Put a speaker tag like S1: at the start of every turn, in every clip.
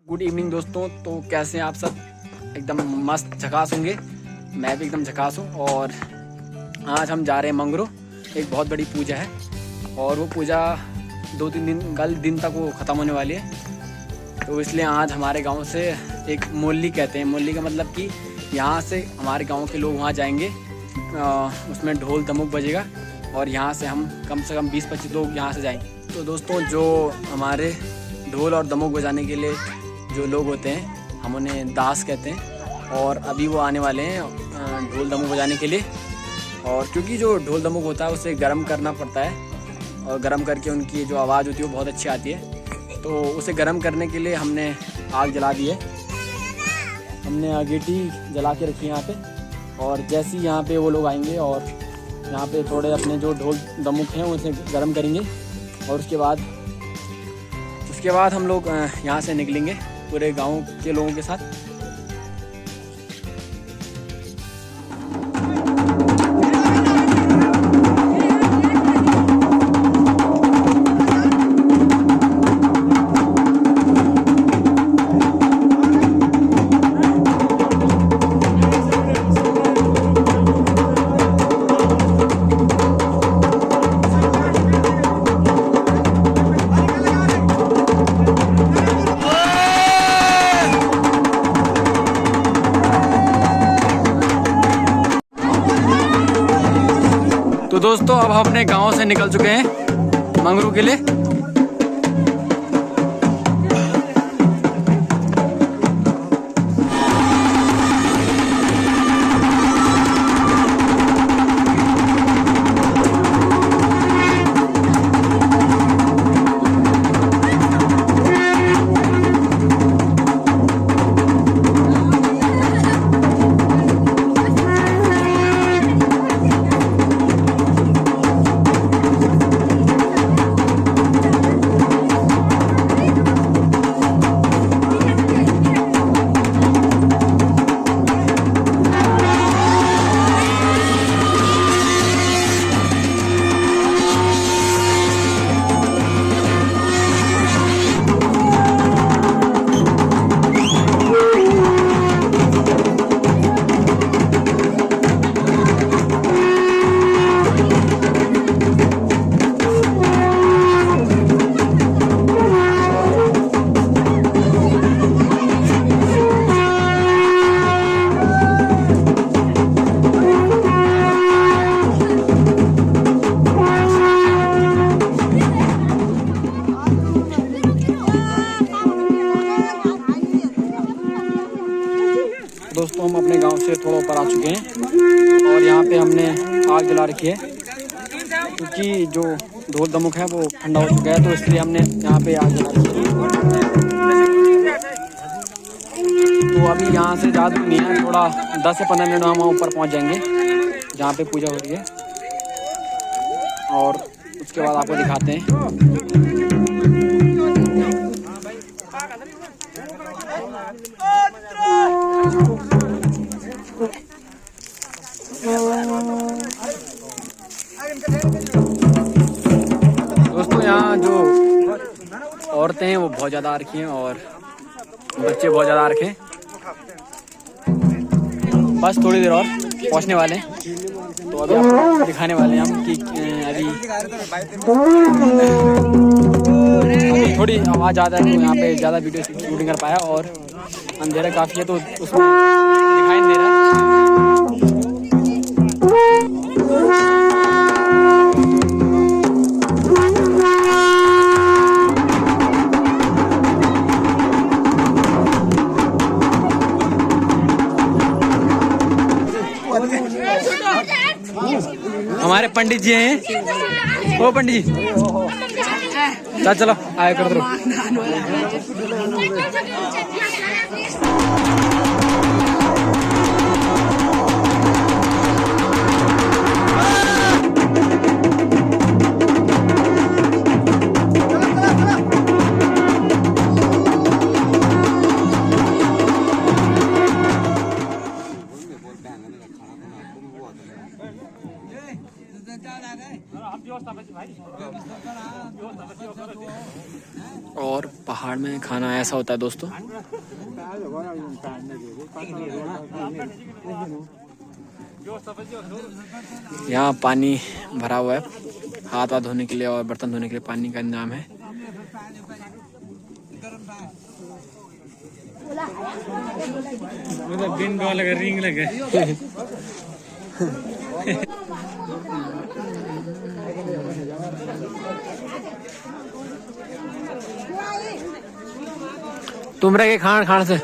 S1: Good evening दोस्तों। तो कैसे हैं आप सब? एकदम मस्त झकास होंगे। मैं भी एकदम झकास हूँ। और आज हम जा रहे हैं मंगरू। एक बहुत बड़ी पूजा है और वो पूजा 2-3 दिन कल दिन तक वो ख़त्म होने वाली है। तो इसलिए आज हमारे गांव से एक मोली कहते हैं, मोली का मतलब कि यहाँ से हमारे गांव के लोग वहाँ जाएंगे। उसमें ढोल दमुक बजेगा और यहाँ से हम कम से कम 20-25 लोग यहाँ से जाएंगे। तो दोस्तों जो हमारे ढोल और दमुक बजाने के लिए जो लोग होते हैं हम उन्हें दास कहते हैं। और अभी वो आने वाले हैं ढोल दमुक बजाने के लिए। और क्योंकि जो ढोल दमुक होता है उसे गर्म करना पड़ता है और गर्म करके उनकी जो आवाज़ होती है वो बहुत अच्छी आती है। तो उसे गर्म करने के लिए हमने आग जला दी है। हमने अगेटी जला के रखी है यहाँ पे। और जैसे ही यहाँ पे वो लोग आएंगे और यहाँ पे थोड़े अपने जो ढोल दमुक हैं उसे गर्म करेंगे और उसके बाद हम लोग यहाँ से निकलेंगे पूरे गांव के लोगों के साथ। तो दोस्तों अब हम अपने गांव से निकल चुके हैं मंगरू के लिए। दोस्तों हम अपने गांव से थोड़ा ऊपर आ चुके हैं और यहाँ पे हमने आग जला रखी है क्योंकि जो ढोल दमुक है वो ठंडा हो चुका है। तो इसलिए हमने यहाँ पे आग जला रखी है। तो अभी यहाँ से ज़्यादा दूर नहीं है, थोड़ा 10 से 15 मिनट में हम ऊपर पहुँच जाएंगे जहाँ पे पूजा हो रही है। और उसके बाद आपको दिखाते हैं। दोस्तों यहाँ जो औरतें हैं वो बहुत ज़्यादा आ रखी हैं और बच्चे बहुत ज़्यादा आ रखे हैं। बस थोड़ी देर और पहुँचने वाले हैं। तो अभी आपको दिखाने वाले हैं हम कि अभी थोड़ी आवाज़ ज़्यादा है तो यहाँ पे ज़्यादा वीडियो शूटिंग कर पाया और अंधेरा काफ़ी है तो उसमें दिखाई नहीं दे रहा। हमारे पंडित जी हैं। ओ पंडित जी चलो आया कर दो। और पहाड़ में खाना ऐसा होता है दोस्तों। यहाँ पानी भरा हुआ है, हाथ वाथ धोने के लिए और बर्तन धोने के लिए पानी का इंतजाम है।
S2: बिन लगा रिंग लगे।
S1: तुम रहे खान खान से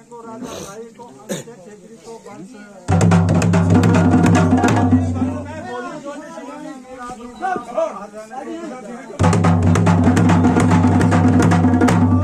S2: को राजा भाई को